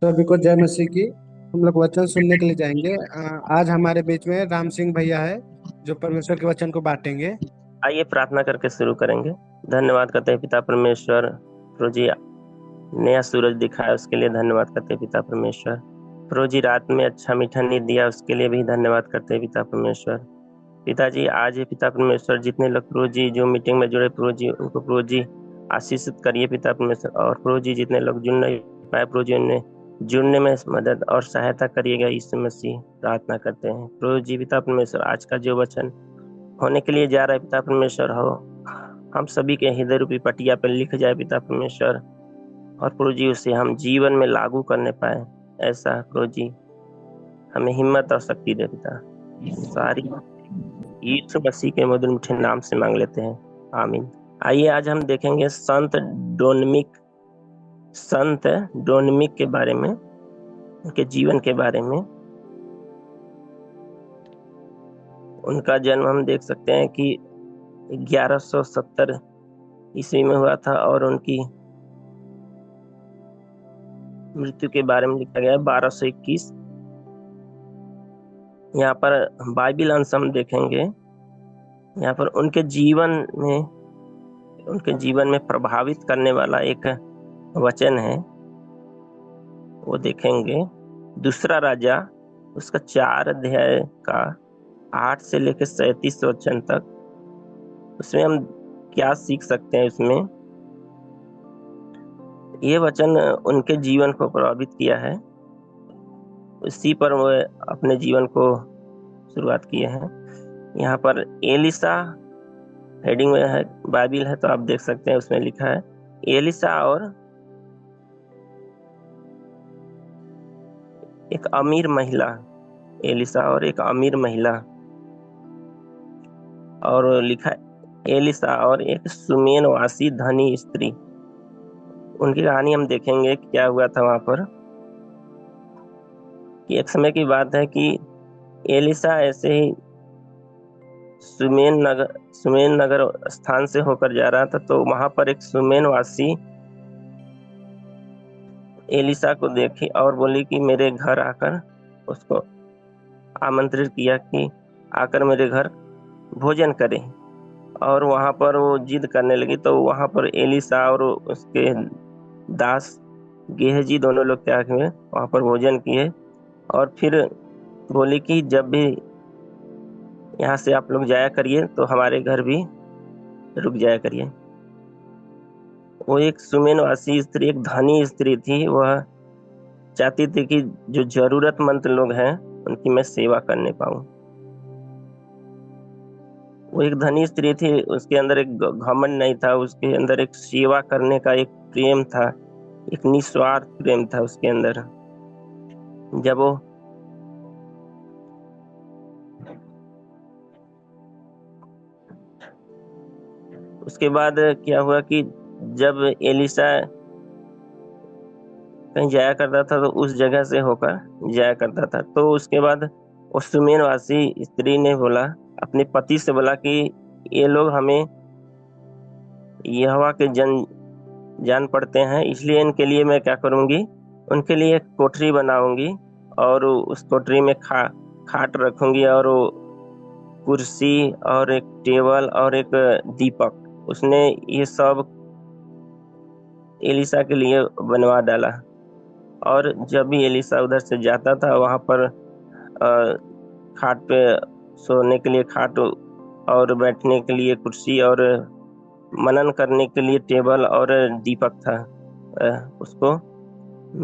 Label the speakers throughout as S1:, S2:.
S1: तो अभी को जय मसीह की। हम लोग वचन सुनने के लिए जाएंगे। आज हमारे बीच में राम सिंह भैया है जो परमेश्वर के वचन को बांटेंगे।
S2: आइए प्रार्थना करके शुरू करेंगे। धन्यवाद करते हैं पिता परमेश्वर। प्रभु जी, नया सूरज दिखाया उसके लिए धन्यवाद करते हैं पिता परमेश्वर। प्रभु जी, रात में अच्छा मीठा नींद दिया उसके लिए भी धन्यवाद करते हैं पिता परमेश्वर। पिताजी, आज ये पिता परमेश्वर जितने लोग प्रभु जी जो मीटिंग में जुड़े प्रभु जी उनको प्रभु जी आशीषित करिए पिता परमेश्वर। और प्रभु जी जितने लोग जुड़ नहीं पाए प्रभु जी उन्हें जुड़ने में मदद और सहायता करिएगा। यीशु मसीह प्रार्थना करते हैं प्रभु जी। पिता परमेश्वर, आज का जो वचन होने के लिए जा रहा है पिता परमेश्वर, हो हम सभी के हृदय रूपी पटिया पर लिख जाए पिता परमेश्वर। और प्रभु जी उसे हम जीवन में लागू करने पाए, ऐसा प्रभु जी हमें हिम्मत और शक्ति दे पिता। सारी यीशु मसीह के मधुर मीठे नाम से मांग लेते हैं, आमीन। आइए आज हम देखेंगे संत डोनमिक के बारे में, उनके जीवन के बारे में। उनका जन्म हम देख सकते हैं कि 1170 ईस्वी में हुआ था और उनकी मृत्यु के बारे में लिखा गया है 1221। यहाँ पर बाइबिल अंश हम देखेंगे। यहाँ पर उनके जीवन में प्रभावित करने वाला एक वचन है, वो देखेंगे। दूसरा राजा उसका 4 अध्याय का 8 से लेकर 37 वचन तक। उसमें हम क्या सीख सकते हैं? उसमें ये वचन उनके जीवन को प्रभावित किया है, उसी पर वो अपने जीवन को शुरुआत किए हैं। यहाँ पर एलिसा हेडिंग में है, बाइबिल है तो आप देख सकते हैं। उसमें लिखा है एलिसा और एक अमीर महिला। एलिसा और एक अमीर महिला। और लिखा है एलिसा और एक सुमेनवासी धनी स्त्री। उनकी कहानी हम देखेंगे क्या हुआ था वहां पर। कि एक समय की बात है कि एलिसा ऐसे ही सुमेन नगर स्थान से होकर जा रहा था, तो वहां पर एक सुमेनवासी एलिसा को देखी और बोली कि मेरे घर आकर, उसको आमंत्रित किया कि आकर मेरे घर भोजन करे। और वहां पर वो जिद करने लगी, तो वहां पर एलिसा और उसके दास गेहजी दोनों लोग क्या हुए, वहां पर भोजन किए। और फिर बोली कि जब भी यहाँ से आप लोग जाया करिए तो हमारे घर भी रुक जाया करिए। वो एक सुमेनवासी स्त्री, एक धनी स्त्री थी। वह चाहती थी कि जो जरूरतमंद लोग हैं उनकी मैं सेवा करने पाऊं। वो एक धनी स्त्री थी, उसके अंदर एक घमंड नहीं था, उसके अंदर एक सेवा करने का एक प्रेम था, एक निस्वार्थ प्रेम था उसके अंदर। जब वो उसके बाद क्या हुआ कि जब एलिसा कहीं जाया करता था तो उस जगह से होकर जाया करता था। तो उसके बाद उस सुमेरवासी स्त्री ने बोला, अपने पति से बोला कि ये लोग हमें यहोवा के जान पड़ते हैं, इसलिए इनके लिए मैं क्या करूंगी, उनके लिए एक कोठरी बनाऊंगी और उस कोठरी में खाट रखूंगी और कुर्सी और एक टेबल और एक दीपक। उसने ये सब एलिसा के लिए बनवा डाला। और जब भी एलिसा उधर से जाता था वहां पर खाट पे सोने के लिए खाट और बैठने के लिए कुर्सी और मनन करने के लिए टेबल और दीपक था, उसको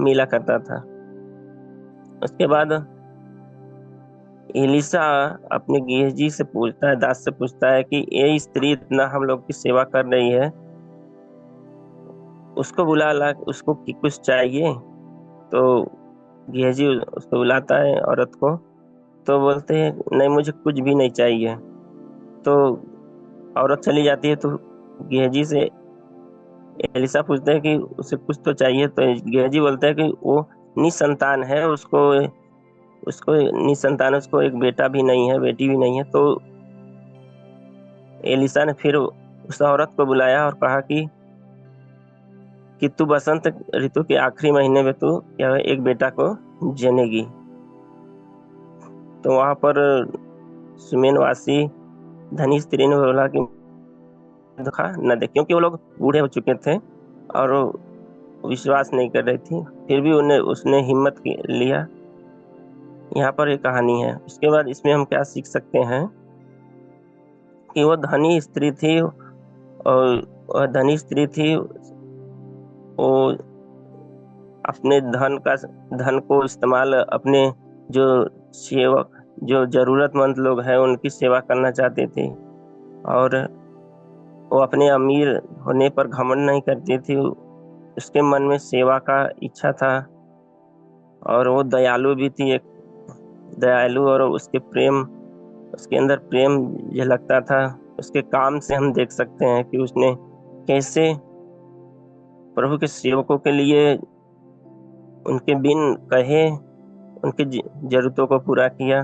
S2: मिला करता था। उसके बाद एलिसा अपने गेहजी से पूछता है, दास से पूछता है कि ये स्त्री इतना हम लोग की सेवा कर रही है, उसको बुला ला, उसको कुछ चाहिए। तो गेहजी उसको बुलाता है औरत को, तो बोलते हैं नहीं मुझे कुछ भी नहीं चाहिए। तो औरत चली जाती है। तो गेहजी से एलिसा पूछते हैं कि उसे कुछ तो चाहिए। तो गेहजी बोलते हैं कि वो निसंतान है, उसको उसको निसंतान, उसको एक बेटा भी नहीं है, बेटी भी नहीं है। तो एलिसा ने फिर उस औरत को बुलाया और कहा कि कि तू बसंत ऋतु के आखिरी महीने में तू क्या है, एक बेटा को जनेगी। तो वहां पर सुमेनवासी धनी स्त्री ने बोला कि देखा न देख, क्योंकि वो लोग बूढ़े हो चुके थे और वो विश्वास नहीं कर रही थी, फिर भी उन्हें उसने हिम्मत लिया। यहाँ पर एक कहानी है। उसके बाद इसमें हम क्या सीख सकते हैं कि वो धनी स्त्री थी, और वह धनी स्त्री थी, वो अपने धन को इस्तेमाल अपने जो सेवक जो जरूरतमंद लोग हैं उनकी सेवा करना चाहती थी, और वो अपने अमीर होने पर घमंड नहीं करती थी। उसके मन में सेवा का इच्छा था, और वो दयालु भी थी, एक दयालु, और उसके अंदर प्रेम झलकता था। उसके काम से हम देख सकते हैं कि उसने कैसे प्रभु के सेवकों के लिए उनके बिन कहे उनकी जरूरतों को पूरा किया।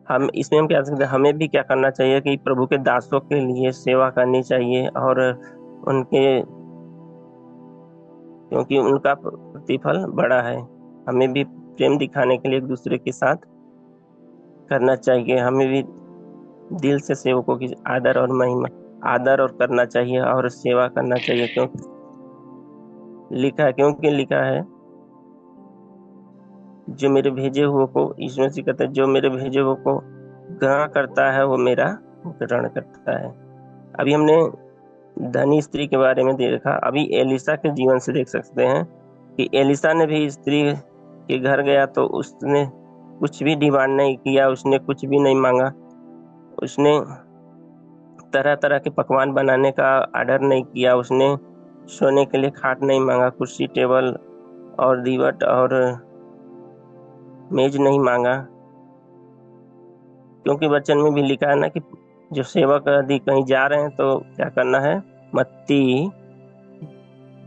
S2: हम क्या सकते हैं, हमें भी क्या करना चाहिए कि प्रभु के दासों के लिए सेवा करनी चाहिए, और उनके क्योंकि उनका प्रतिफल बड़ा है। हमें भी प्रेम दिखाने के लिए एक दूसरे के साथ करना चाहिए। हमें भी दिल से सेवकों की आदर और करना चाहिए और सेवा करना चाहिए, क्योंकि लिखा है जो मेरे भेजे हुए को, ईश्वर से कहते हैं, जो मेरे भेजे हुए को ग्रहण करता है वो मेरा ग्रहण करता है। अभी हमने धनी स्त्री के बारे में देखा, अभी एलिसा के जीवन से देख सकते हैं कि एलिसा ने भी स्त्री के घर गया तो उसने कुछ भी डिमांड नहीं किया, उसने कुछ भी नहीं मांगा, उसने तरह तरह के पकवान बनाने का ऑर्डर नहीं किया, उसने सोने के लिए खाट नहीं मांगा, कुर्सी टेबल और दीवट और मेज नहीं मांगा, क्योंकि वचन में भी लिखा है ना कि जो सेवक यदि कहीं जा रहे हैं तो क्या करना है।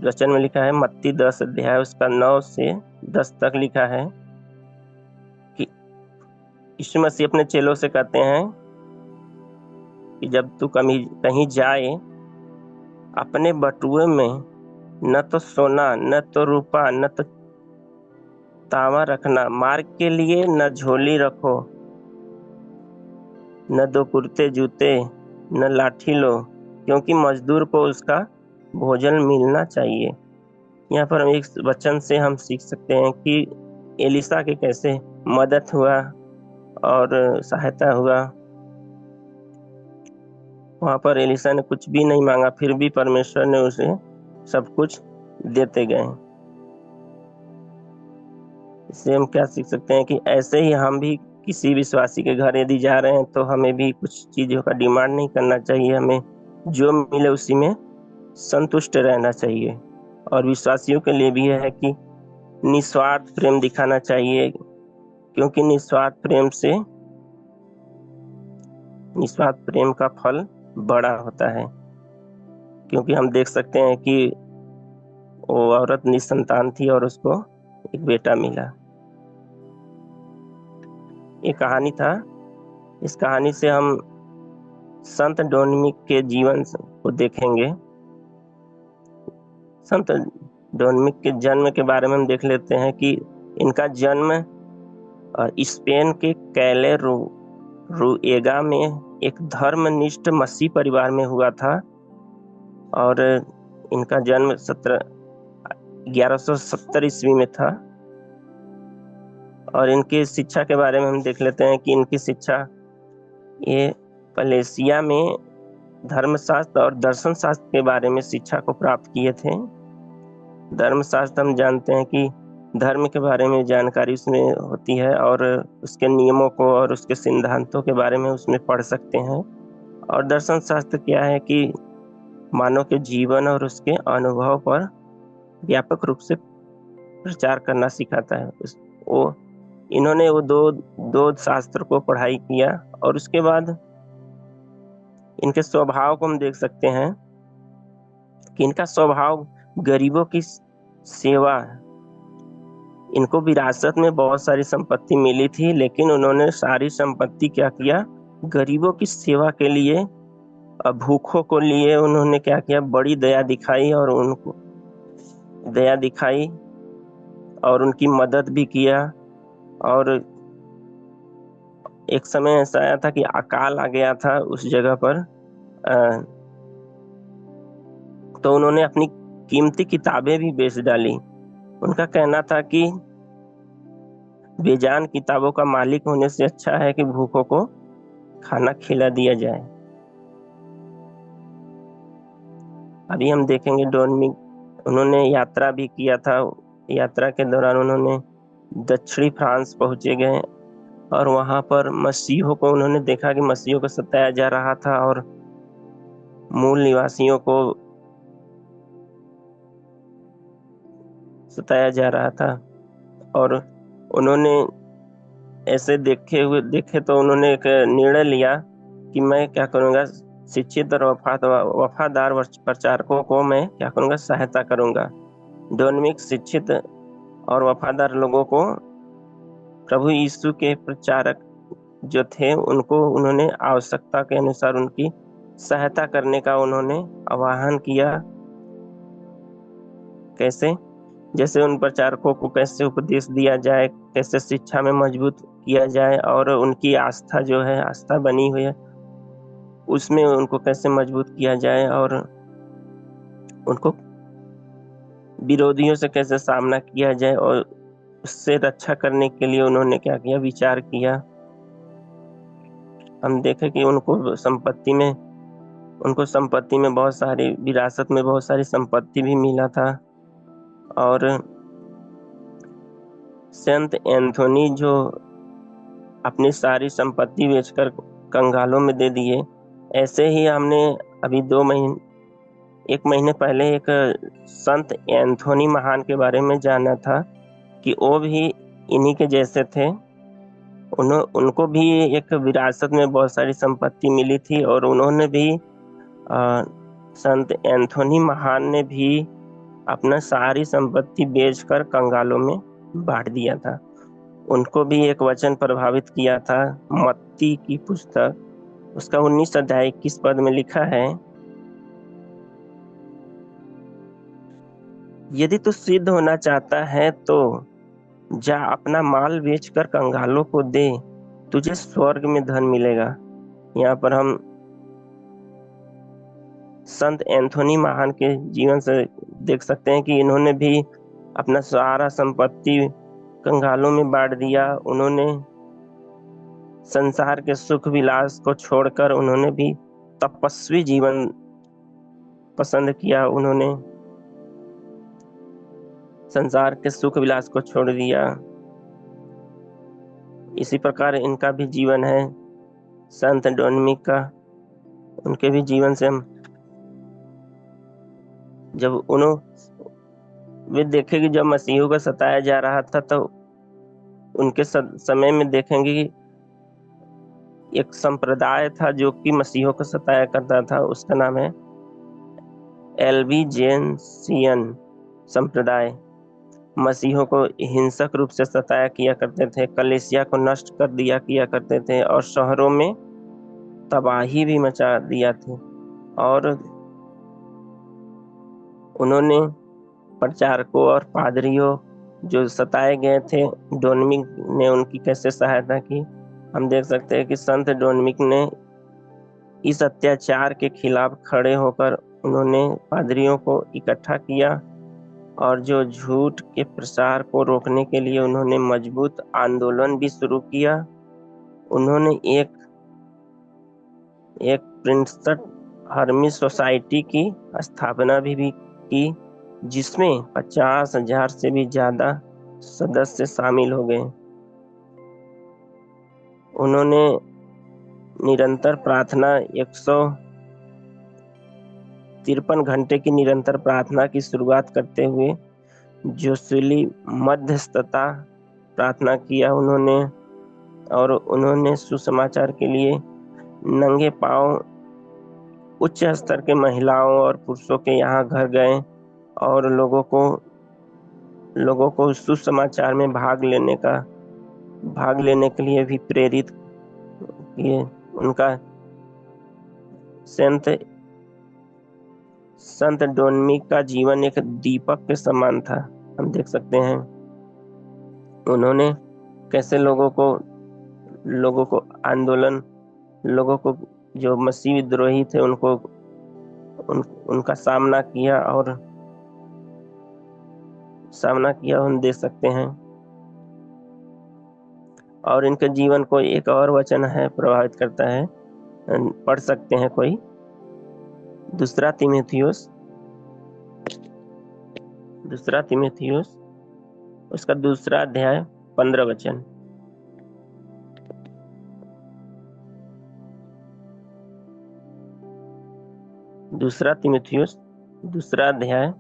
S2: वचन में लिखा है, मत्ती 10 अध्याय उसका 9 से 10 तक लिखा है कि यीशु मसीह अपने चेलों से कहते हैं कि जब तू कहीं जाए, अपने बटुए में न तो सोना, न तो रूपा, न तो तांबा रखना, मार्ग के लिए न झोली रखो, न 2 कुर्ते जूते, न लाठी लो, क्योंकि मजदूर को उसका भोजन मिलना चाहिए। यहाँ पर हम एक वचन से हम सीख सकते हैं कि एलिसा के कैसे मदद हुआ और सहायता हुआ। वहां पर एलिसा ने कुछ भी नहीं मांगा, फिर भी परमेश्वर ने उसे सब कुछ देते गए। इससे हम क्या सीख सकते हैं कि ऐसे ही हम भी किसी विश्वासी के घर यदि जा रहे हैं तो हमें भी कुछ चीजों का डिमांड नहीं करना चाहिए, हमें जो मिले उसी में संतुष्ट रहना चाहिए। और विश्वासियों के लिए भी है कि निस्वार्थ प्रेम दिखाना चाहिए, क्योंकि निस्वार्थ प्रेम का फल बड़ा होता है। क्योंकि हम देख सकते हैं कि वो औरत निसंतान थी और उसको एक बेटा मिला। ये कहानी था। इस कहानी से हम संत डोमिनिक के जीवन को देखेंगे। संत डोमिनिक के जन्म के बारे में हम देख लेते हैं कि इनका जन्म स्पेन के कैले रुएगा में एक धर्मनिष्ठ मसीह परिवार में हुआ था, और इनका जन्म 1170 ईस्वी में था। और इनकी शिक्षा के बारे में हम देख लेते हैं कि इनकी शिक्षा ये पलेसिया में धर्मशास्त्र और दर्शन शास्त्र के बारे में शिक्षा को प्राप्त किए थे। धर्मशास्त्र हम जानते हैं कि धर्म के बारे में जानकारी उसमें होती है, और उसके नियमों को और उसके सिद्धांतों के बारे में उसमें पढ़ सकते हैं। और दर्शन शास्त्र क्या है कि मानव के जीवन और उसके अनुभव पर व्यापक रूप से प्रचार करना सिखाता है। इन्होंने वो दो शास्त्र को पढ़ाई किया, और उसके बाद इनके स्वभाव को हम देख सकते हैं कि इनका स्वभाव गरीबों की सेवा। इनको विरासत में बहुत सारी संपत्ति मिली थी, लेकिन उन्होंने सारी संपत्ति क्या किया, गरीबों की सेवा के लिए अब भूखों को लिए उन्होंने क्या किया, बड़ी दया दिखाई और उनको दया दिखाई और उनकी मदद भी किया। और एक समय ऐसा आया था कि अकाल आ गया था उस जगह पर। तो उन्होंने अपनी कीमती किताबें भी बेच डाली। उनका कहना था कि बेजान किताबों का मालिक होने से अच्छा है कि भूखों को खाना खिला दिया जाए। अभी हम देखेंगे डोनमिक, उन्होंने यात्रा भी किया था। यात्रा के दौरान उन्होंने दक्षिणी फ्रांस पहुंचे गए और वहां पर मसीहों को उन्होंने देखा कि मसीहों को सताया जा रहा था और मूल निवासियों को सताया जा रहा था। और उन्होंने ऐसे देखे तो उन्होंने एक निर्णय लिया कि मैं क्या करूंगा, शिक्षित और वफादार प्रचारकों को मैं क्या करूंगा, सहायता करूंगा। डोनमिक शिक्षित और वफादार लोगों को, प्रभु यीशु के प्रचारक जो थे, उनको उन्होंने आवश्यकता के अनुसार उनकी सहायता करने का उन्होंने आह्वान किया। कैसे? जैसे उन प्रचारकों को कैसे उपदेश दिया जाए, कैसे शिक्षा में मजबूत किया जाए और उनकी आस्था जो है, आस्था बनी हुई है, उसमें उनको कैसे मजबूत किया जाए और उनको विरोधियों से कैसे सामना किया जाए और उससे रक्षा करने के लिए उन्होंने क्या किया, विचार किया। हम देखें कि उनको संपत्ति में बहुत सारी, विरासत में बहुत सारी संपत्ति भी मिला था। और संत एंथोनी जो अपनी सारी संपत्ति बेचकर कंगालों में दे दिए। ऐसे ही हमने अभी 1 महीने पहले एक संत एंथोनी महान के बारे में जाना था कि वो भी इन्हीं के जैसे थे। उनको भी एक विरासत में बहुत सारी संपत्ति मिली थी और उन्होंने भी संत एंथोनी महान ने भी अपना सारी संपत्ति बेचकर कंगालों में बांट दिया था। उनको भी एक वचन प्रभावित किया था, मत्ती की पुस्तक, उसका 19 अध्याय 21 पद में लिखा है, यदि तू सिद्ध होना चाहता है तो जा अपना माल बेचकर कंगालों को दे, तुझे स्वर्ग में धन मिलेगा। यहाँ पर हम संत एंथोनी महान के जीवन से देख सकते हैं कि इन्होंने भी अपना सारा संपत्ति कंगालों में बांट दिया। उन्होंने संसार के सुख विलास को छोड़कर उन्होंने भी तपस्वी जीवन पसंद किया। उन्होंने संसार के सुख विलास को छोड़ दिया। इसी प्रकार इनका भी जीवन है, संत डोनमिक का। उनके भी जीवन से हम जब वे देखे कि जब मसीहों को सताया जा रहा था तो उनके समय में देखेंगे कि एक संप्रदाय था जो कि मसीहों को सताया करता था। उसका नाम है एल्बिजेंसियन संप्रदाय। मसीहों को हिंसक रूप से सताया किया करते थे, कलीसिया को नष्ट कर दिया किया करते थे और शहरों में तबाही भी मचा दिया थी। और उन्होंने प्रचारकों और पादरियों जो सताए गए थे, डोनमिक ने उनकी कैसे सहायता की। हम देख सकते हैं कि संत डोनमिक ने इस अत्याचार के खिलाफ खड़े होकर उन्होंने पादरियों को इकट्ठा किया और जो झूठ के प्रसार को रोकने के लिए उन्होंने मजबूत आंदोलन भी शुरू किया। उन्होंने एक प्रिंसटन हर्मी सोसाइटी की स्थापना भी की, जिसमें 50,000 से भी ज्यादा सदस्य शामिल हो गए। उन्होंने निरंतर प्रार्थना, 153 घंटे की निरंतर प्रार्थना की शुरुआत करते हुए जोशीली मध्यस्थता प्रार्थना किया उन्होंने। और उन्होंने सुसमाचार के लिए नंगे पांव उच्च स्तर के महिलाओं और पुरुषों के यहाँ घर गए और लोगों को सुसमाचार में भाग लेने के लिए भी प्रेरित किए। उनका संत संत डोनमिक का जीवन एक दीपक के समान था। हम देख सकते हैं उन्होंने कैसे लोगों को आंदोलन, लोगों को जो मसीह विद्रोही थे उनका सामना किया हम देख सकते हैं। और इनके जीवन को एक और वचन है प्रभावित करता है, पढ़ सकते हैं कोई, दूसरा तीमुथियुस उसका 2 अध्याय 15 वचन। दूसरा तीमुथियुस 2 अध्याय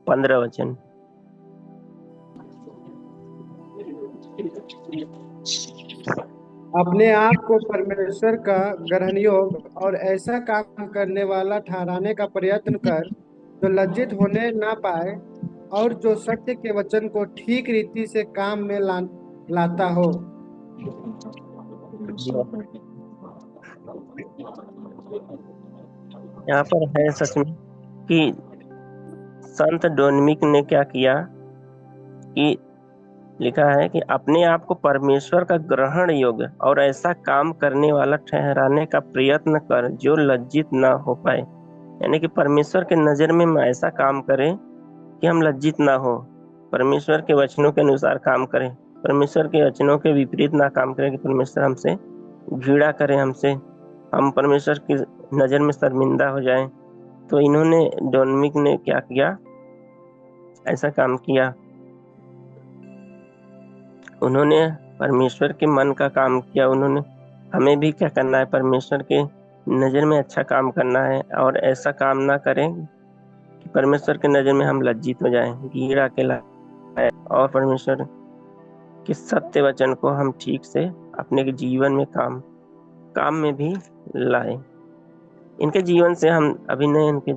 S2: 15 वचन।
S1: अपने आप को परमेश्वर का ग्रहण योग्य और ऐसा काम करने वाला ठहराने का प्रयत्न कर जो लज्जित होने ना पाए और जो सत्य के वचन को ठीक रीति से काम में लाता हो।
S2: यहाँ पर है सच में कि संत डोनमिक ने क्या किया कि लिखा है कि अपने आप को परमेश्वर का ग्रहण योग्य और ऐसा काम करने वाला ठहराने का प्रयत्न कर जो लज्जित ना हो पाए। यानी कि परमेश्वर के नजर में हम ऐसा काम करें कि हम लज्जित ना हो, परमेश्वर के वचनों के अनुसार काम करें, परमेश्वर के वचनों के विपरीत ना काम करें कि परमेश्वर हमसे घृणा करें, हम परमेश्वर की नजर में शर्मिंदा हो जाएं। तो इन्होंने डोनमिक ने क्या किया, ऐसा काम किया। उन्होंने परमेश्वर के मन का काम किया। उन्होंने हमें भी क्या करना है, परमेश्वर के नजर में अच्छा काम करना है और ऐसा काम ना करें कि परमेश्वर के नजर में हम लज्जित हो जाएं, घृणा के लायक, और परमेश्वर के सत्य वचन को हम ठीक से अपने जीवन में काम में भी लाए। इनके जीवन से हम अभी ने इनके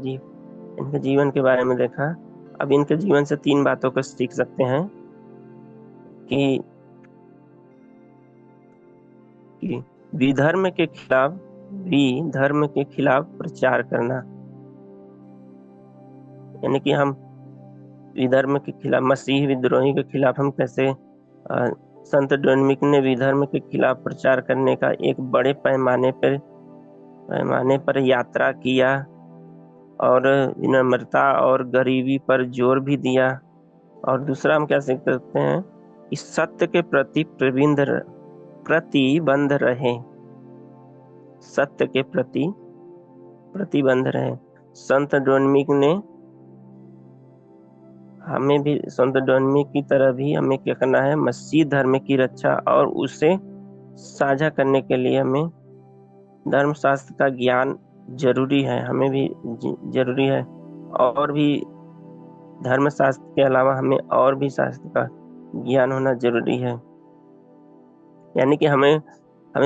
S2: जीवन के बारे में देखा। अब इनके जीवन से 3 बातों को सीख सकते हैं कि विधर्म के खिलाफ प्रचार करना। यानी कि हम विधर्म के खिलाफ, मसीह विद्रोही के खिलाफ हम कैसे, संत डोनमिक ने विधर्म के खिलाफ प्रचार करने का एक बड़े पैमाने पर यात्रा किया और विनम्रता और गरीबी पर जोर भी दिया। और दूसरा हम क्या सीख सकते हैं, इस सत्य के प्रति प्रतिबंध रहे, सत्य के प्रति प्रतिबंध रहे। संत डोनमिक की तरह भी हमें क्या करना है, मसीह धर्म की रक्षा और उसे साझा करने के लिए हमें धर्मशास्त्र का ज्ञान जरूरी है, हमें भी जरूरी है। और भी धर्मशास्त्र के अलावा हमें और भी शास्त्र का ज्ञान होना जरूरी है। यानी कि हमें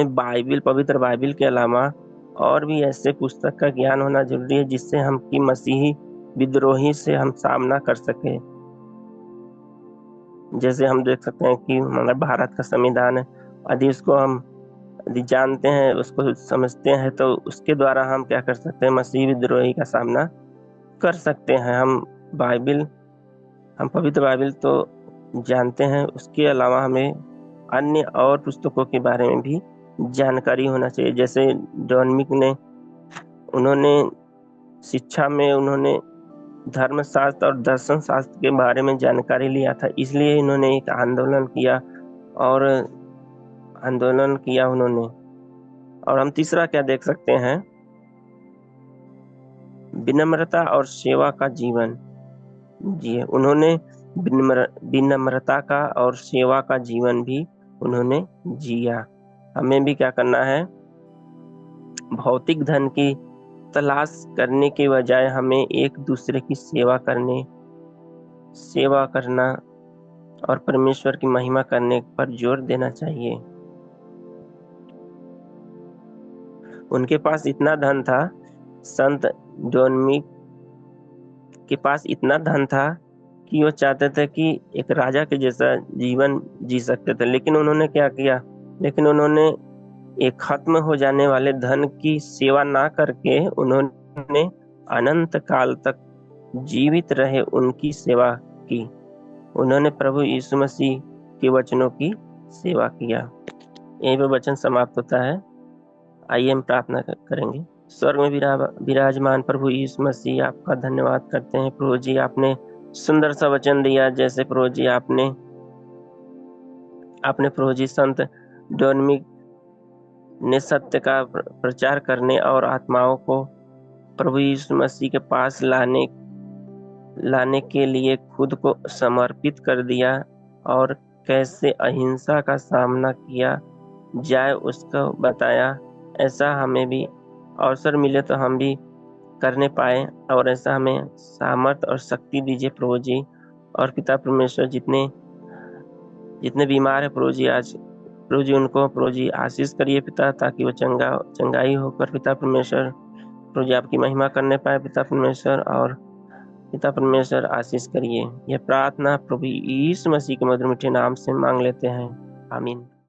S2: बाइबिल, पवित्र बाइबिल के अलावा और भी ऐसे पुस्तक का ज्ञान होना जरूरी है जिससे हम की मसीही विद्रोही से हम सामना कर सके। जैसे हम देख सकते हैं कि हमारा भारत का संविधान है, यदि उसको हम जानते हैं, उसको समझते हैं, तो उसके द्वारा हम क्या कर सकते हैं, मसीही विद्रोही का सामना कर सकते हैं। हम पवित्र बाइबिल तो जानते हैं, उसके अलावा हमें अन्य और पुस्तकों के बारे में भी जानकारी होना चाहिए। जैसे डोनमिक ने, उन्होंने शिक्षा में उन्होंने धर्मशास्त्र और दर्शन शास्त्र के बारे में जानकारी लिया था, इसलिए इन्होंने एक आंदोलन किया उन्होंने। और हम तीसरा क्या देख सकते हैं, विनम्रता और सेवा का जीवन जिए। उन्होंने विनम्रता का और सेवा का जीवन भी उन्होंने जिया। हमें भी क्या करना है, भौतिक धन की तलाश करने के बजाय हमें एक दूसरे की सेवा करना और परमेश्वर की महिमा करने पर जोर देना चाहिए। उनके पास इतना धन था, संत डोनमिक के पास इतना धन था कि वो चाहते थे कि एक राजा के जैसा जीवन जी सकते थे, लेकिन उन्होंने क्या किया, उन्होंने ये खत्म हो जाने वाले धन की सेवा ना करके उन्होंने अनंत काल तक जीवित रहे उनकी सेवा की। उन्होंने प्रभु यीशु मसीह के वचनों की सेवा किया। यहीं पे वचन समाप्त होता है। आइए हम प्रार्थना करेंगे। स्वर्ग में विराजमान प्रभु यीशु मसीह, आपका धन्यवाद करते हैं प्रभु जी। आपने सुंदर सा वचन दिया, जैसे प्रभु जी आपने प्रभु जी संत डोमिनिक ने सत्य का प्रचार करने और आत्माओं को प्रभु यीशु मसीह के पास लाने के लिए खुद को समर्पित कर दिया, और कैसे अहिंसा का सामना किया जाए उसको बताया। ऐसा हमें भी अवसर मिले तो हम भी करने पाए, और ऐसा हमें सामर्थ और शक्ति दीजिए प्रभु जी। और पिता परमेश्वर, जितने बीमार है प्रभु जी आज, प्रभु जी उनको प्रभु जी आशीष करिए पिता, ताकि वो चंगाई होकर पिता परमेश्वर प्रभु जी आपकी महिमा करने पाए पिता परमेश्वर। और पिता परमेश्वर आशीष करिए। यह प्रार्थना प्रभु यीशु मसीह के मधुर मीठे नाम से मांग लेते हैं, आमीन।